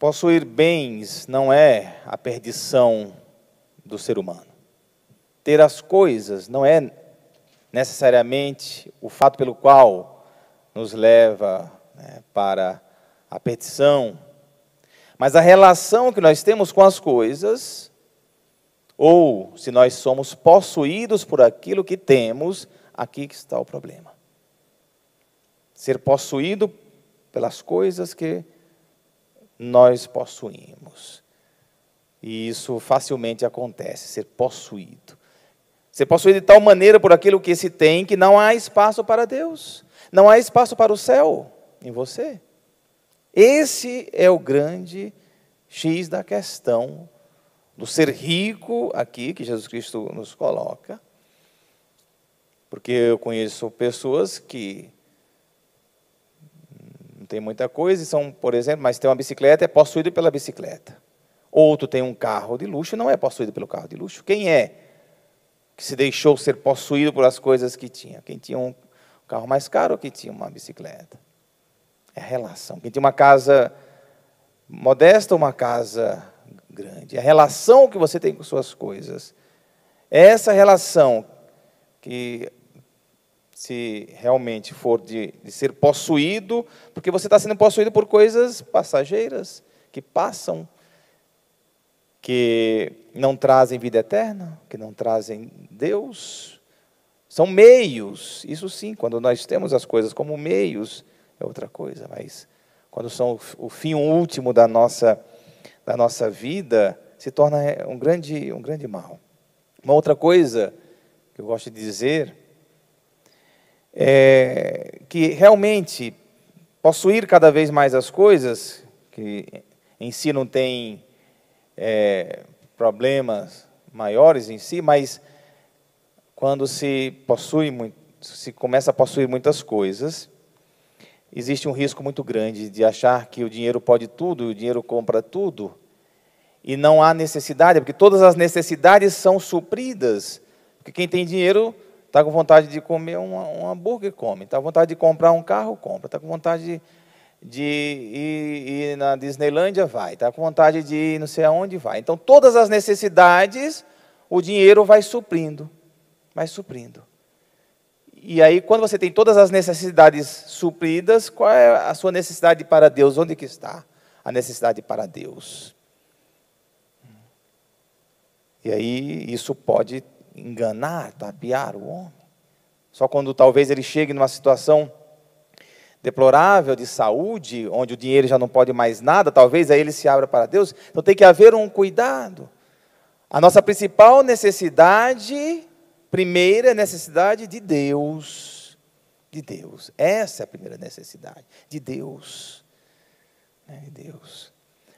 Possuir bens não é a perdição do ser humano. Ter as coisas não é necessariamente o fato pelo qual nos leva, para a perdição. Mas a relação que nós temos com as coisas, ou se nós somos possuídos por aquilo que temos, aqui que está o problema. Ser possuído pelas coisas que nós possuímos. E isso facilmente acontece, ser possuído. Ser possuído de tal maneira por aquilo que se tem, que não há espaço para Deus. Não há espaço para o céu em você. Esse é o grande X da questão do ser rico aqui, que Jesus Cristo nos coloca. Porque eu conheço pessoas que não tem muita coisa, e são, por exemplo, mas tem uma bicicleta, é possuído pela bicicleta. Outro tem um carro de luxo, não é possuído pelo carro de luxo. Quem é que se deixou ser possuído por as coisas que tinha? Quem tinha um carro mais caro ou quem tinha uma bicicleta? É a relação. Quem tinha uma casa modesta ou uma casa grande? É a relação que você tem com suas coisas. É essa relação que, se realmente for de ser possuído, porque você está sendo possuído por coisas passageiras, que passam, que não trazem vida eterna, que não trazem Deus. São meios, isso sim, quando nós temos as coisas como meios, é outra coisa, mas quando são o fim último da nossa vida, se torna um grande mal. Uma outra coisa que eu gosto de dizer é que realmente possuir cada vez mais as coisas, que em si não tem problemas maiores em si, mas quando se começa a possuir muitas coisas, existe um risco muito grande de achar que o dinheiro pode tudo, o dinheiro compra tudo, e não há necessidade, porque todas as necessidades são supridas. Porque quem tem dinheiro está com vontade de comer um hambúrguer, come. Está com vontade de comprar um carro, compra. Está com vontade de ir na Disneylândia, vai. Está com vontade de ir não sei aonde, vai. Então, todas as necessidades, o dinheiro vai suprindo. Vai suprindo. E aí, quando você tem todas as necessidades supridas, qual é a sua necessidade para Deus? Onde que está a necessidade para Deus? E aí, isso pode enganar, tapear o homem. Só quando talvez ele chegue numa situação deplorável de saúde, onde o dinheiro já não pode mais nada, talvez aí ele se abra para Deus. Então tem que haver um cuidado. A nossa principal necessidade, primeira, é a necessidade de Deus. De Deus. Essa é a primeira necessidade. De Deus. De Deus.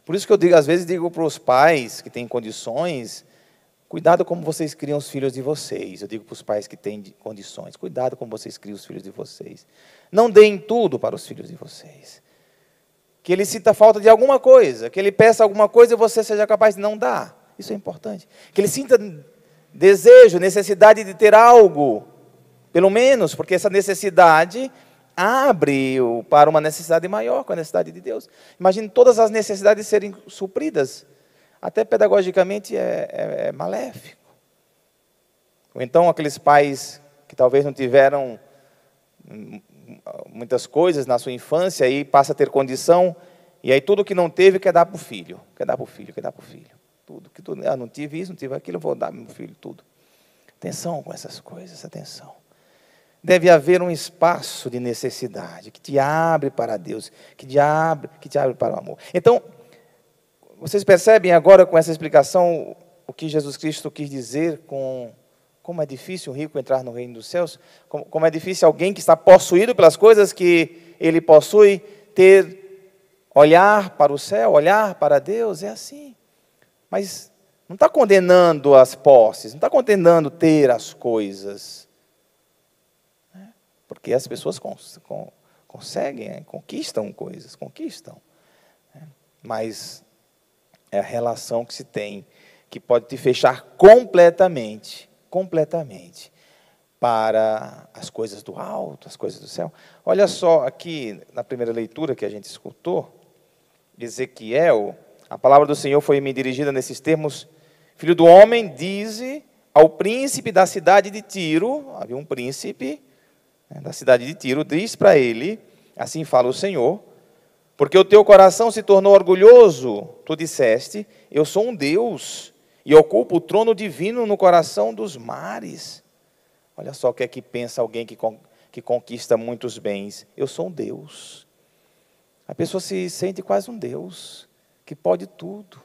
Por isso que eu digo, às vezes digo para os pais que têm condições, cuidado como vocês criam os filhos de vocês. Eu digo para os pais que têm condições, cuidado como vocês criam os filhos de vocês. Não deem tudo para os filhos de vocês. Que ele sinta falta de alguma coisa, que ele peça alguma coisa e você seja capaz de não dar. Isso é importante. Que ele sinta desejo, necessidade de ter algo, pelo menos, porque essa necessidade abre-o para uma necessidade maior, com a necessidade de Deus. Imagine todas as necessidades serem supridas. Até pedagogicamente é maléfico. Ou então aqueles pais que talvez não tiveram muitas coisas na sua infância e passa a ter condição, e aí tudo que não teve quer dar para o filho. Quer dar para o filho, quer dar para o filho. Tudo, não tive isso, não tive aquilo, vou dar para o meu filho tudo. Atenção com essas coisas, atenção. Deve haver um espaço de necessidade que te abre para Deus, que te abre para o amor. Então, vocês percebem agora com essa explicação o que Jesus Cristo quis dizer com como é difícil um rico entrar no reino dos céus, como é difícil alguém que está possuído pelas coisas que ele possui olhar para o céu, olhar para Deus, é assim. Mas não está condenando as posses, não está condenando ter as coisas. Porque as pessoas conseguem, conquistam coisas, conquistam. Mas é a relação que se tem, que pode te fechar completamente para as coisas do alto, as coisas do céu. Olha só, aqui na primeira leitura que a gente escutou, Ezequiel, a palavra do Senhor foi me dirigida nesses termos: Filho do homem, dize ao príncipe da cidade de Tiro, havia um príncipe da cidade de Tiro, diz para ele, assim fala o Senhor, porque o teu coração se tornou orgulhoso, tu disseste, eu sou um Deus, e ocupo o trono divino no coração dos mares. Olha só o que é que pensa alguém que conquista muitos bens. Eu sou um Deus. A pessoa se sente quase um Deus, que pode tudo.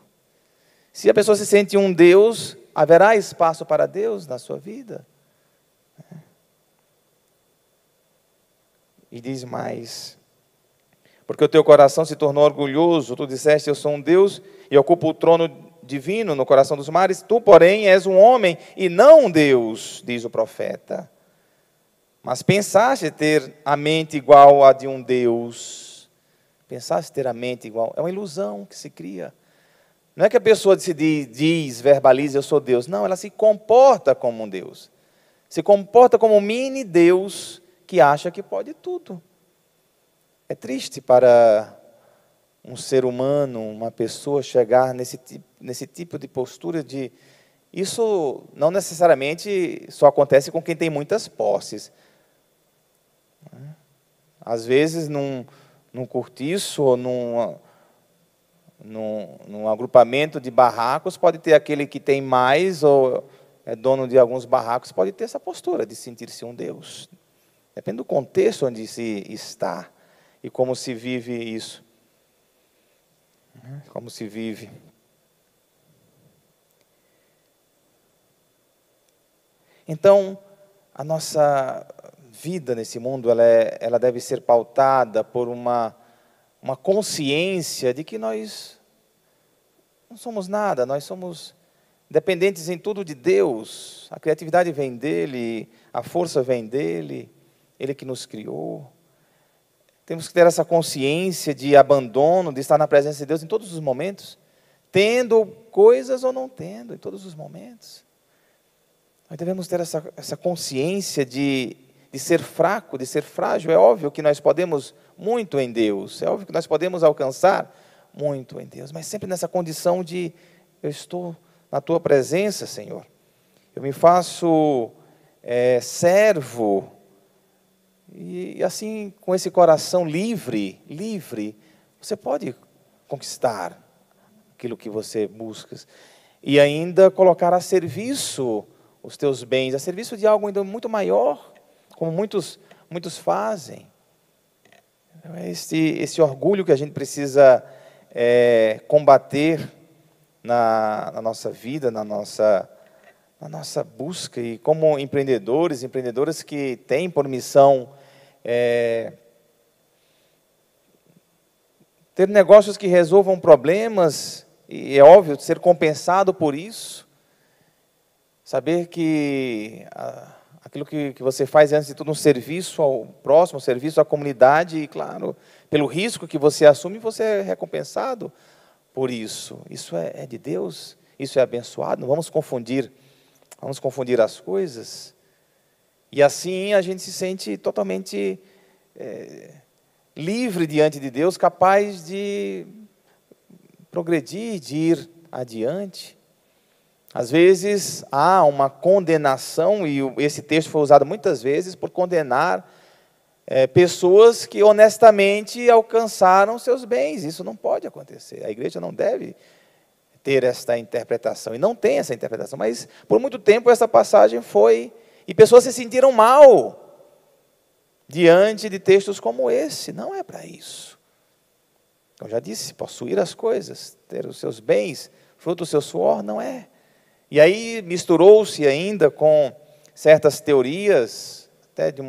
Se a pessoa se sente um Deus, haverá espaço para Deus na sua vida? E diz mais, porque o teu coração se tornou orgulhoso, tu disseste, eu sou um Deus, e ocupo o trono divino no coração dos mares, tu, porém, és um homem, e não um Deus, diz o profeta. Mas pensaste ter a mente igual a de um Deus. Pensaste ter a mente igual, é uma ilusão que se cria. Não é que a pessoa se diz, verbaliza, eu sou Deus. Não, ela se comporta como um Deus. Se comporta como um mini Deus que acha que pode tudo. É triste para um ser humano, uma pessoa chegar nesse tipo de postura de... Isso não necessariamente só acontece com quem tem muitas posses. Às vezes, num cortiço ou num agrupamento de barracos, pode ter aquele que tem mais, ou é dono de alguns barracos, pode ter essa postura de sentir-se um Deus. Depende do contexto onde se está e como se vive isso. Como se vive. Então, a nossa vida nesse mundo, ela deve ser pautada por uma consciência de que nós não somos nada, nós somos dependentes em tudo de Deus. A criatividade vem dEle, a força vem dEle, Ele que nos criou. Temos que ter essa consciência de abandono, de estar na presença de Deus em todos os momentos, tendo coisas ou não tendo, em todos os momentos. Nós devemos ter essa consciência de ser fraco, de ser frágil. É óbvio que nós podemos muito em Deus, é óbvio que nós podemos alcançar muito em Deus, mas sempre nessa condição de, eu estou na Tua presença, Senhor. Eu me faço servo, e assim, com esse coração livre, você pode conquistar aquilo que você busca, e ainda colocar a serviço os teus bens, a serviço de algo ainda muito maior, como muitos fazem. É esse orgulho que a gente precisa combater na nossa vida, na nossa busca, e como empreendedoras que têm por missão ter negócios que resolvam problemas, e é óbvio, ser compensado por isso, saber que aquilo que você faz é, antes de tudo, um serviço ao próximo, um serviço à comunidade, e claro, pelo risco que você assume, você é recompensado por isso. Isso é de Deus, isso é abençoado, não vamos confundir as coisas. E assim a gente se sente totalmente livre diante de Deus, capaz de progredir, de ir adiante. Às vezes há uma condenação, e esse texto foi usado muitas vezes por condenar pessoas que honestamente alcançaram seus bens. Isso não pode acontecer. A igreja não deve ter esta interpretação, e não tem essa interpretação. Mas por muito tempo essa passagem foi, e pessoas se sentiram mal diante de textos como esse. Não é para isso. Eu já disse, possuir as coisas, ter os seus bens, fruto do seu suor, não é. E aí misturou-se ainda com certas teorias, até de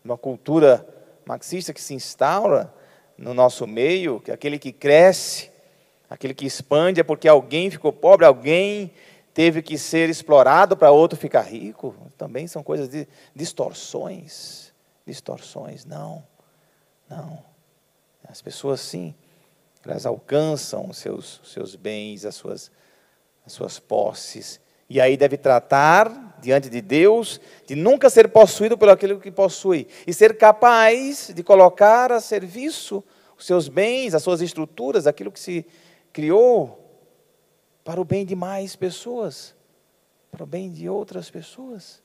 uma cultura marxista que se instaura no nosso meio, que aquele que cresce, aquele que expande é porque alguém ficou pobre, alguém teve que ser explorado para outro ficar rico. Também são coisas de distorções. Não. As pessoas, sim, elas alcançam os seus bens, as suas posses, e aí deve tratar, diante de Deus, de nunca ser possuído pelo aquilo que possui, e ser capaz de colocar a serviço os seus bens, as suas estruturas, aquilo que se criou para o bem de mais pessoas, para o bem de outras pessoas.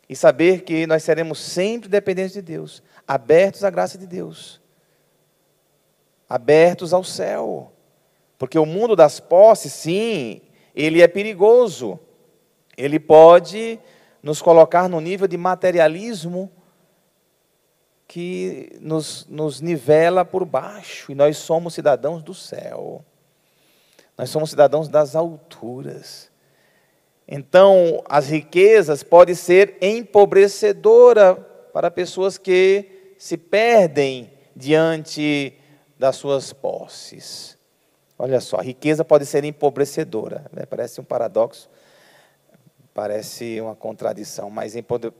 E saber que nós seremos sempre dependentes de Deus, abertos à graça de Deus, abertos ao céu. Porque o mundo das posses, sim, ele é perigoso. Ele pode nos colocar no nível de materialismo que nos nivela por baixo. E nós somos cidadãos do céu. Nós somos cidadãos das alturas. Então, as riquezas podem ser empobrecedora para pessoas que se perdem diante das suas posses. Olha só, a riqueza pode ser empobrecedora, né? Parece um paradoxo, parece uma contradição, mas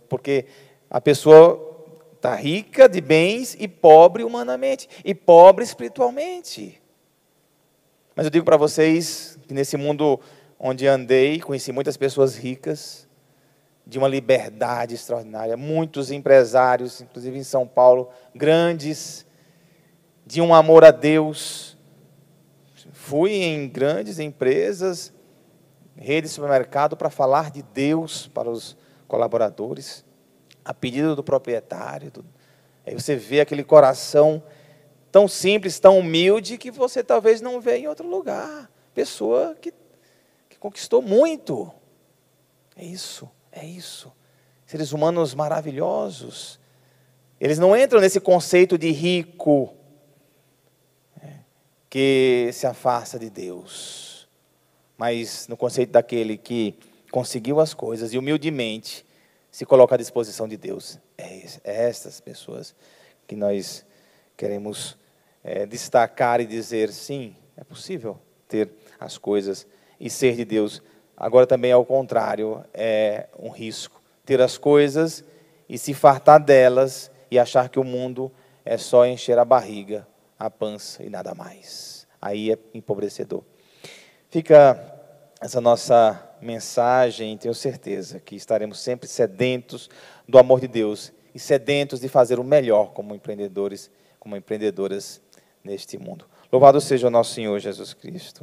porque a pessoa está rica de bens e pobre humanamente, e pobre espiritualmente. Mas eu digo para vocês que nesse mundo onde andei, conheci muitas pessoas ricas, de uma liberdade extraordinária, muitos empresários, inclusive em São Paulo, grandes, de um amor a Deus. Fui em grandes empresas, redes de supermercado, para falar de Deus para os colaboradores, a pedido do proprietário. Aí você vê aquele coração tão simples, tão humilde, que você talvez não vê em outro lugar. Pessoa que conquistou muito. É isso. Seres humanos maravilhosos. Eles não entram nesse conceito de rico, que se afasta de Deus, mas no conceito daquele que conseguiu as coisas e humildemente se coloca à disposição de Deus. É essas pessoas que nós queremos destacar e dizer, sim, é possível ter as coisas e ser de Deus. Agora também ao contrário, é um risco ter as coisas e se fartar delas e achar que o mundo é só encher a barriga, a pança e nada mais. Aí é empobrecedor. Fica essa nossa mensagem, tenho certeza que estaremos sempre sedentos do amor de Deus e sedentos de fazer o melhor como empreendedores, como empreendedoras neste mundo. Louvado seja o nosso Senhor Jesus Cristo.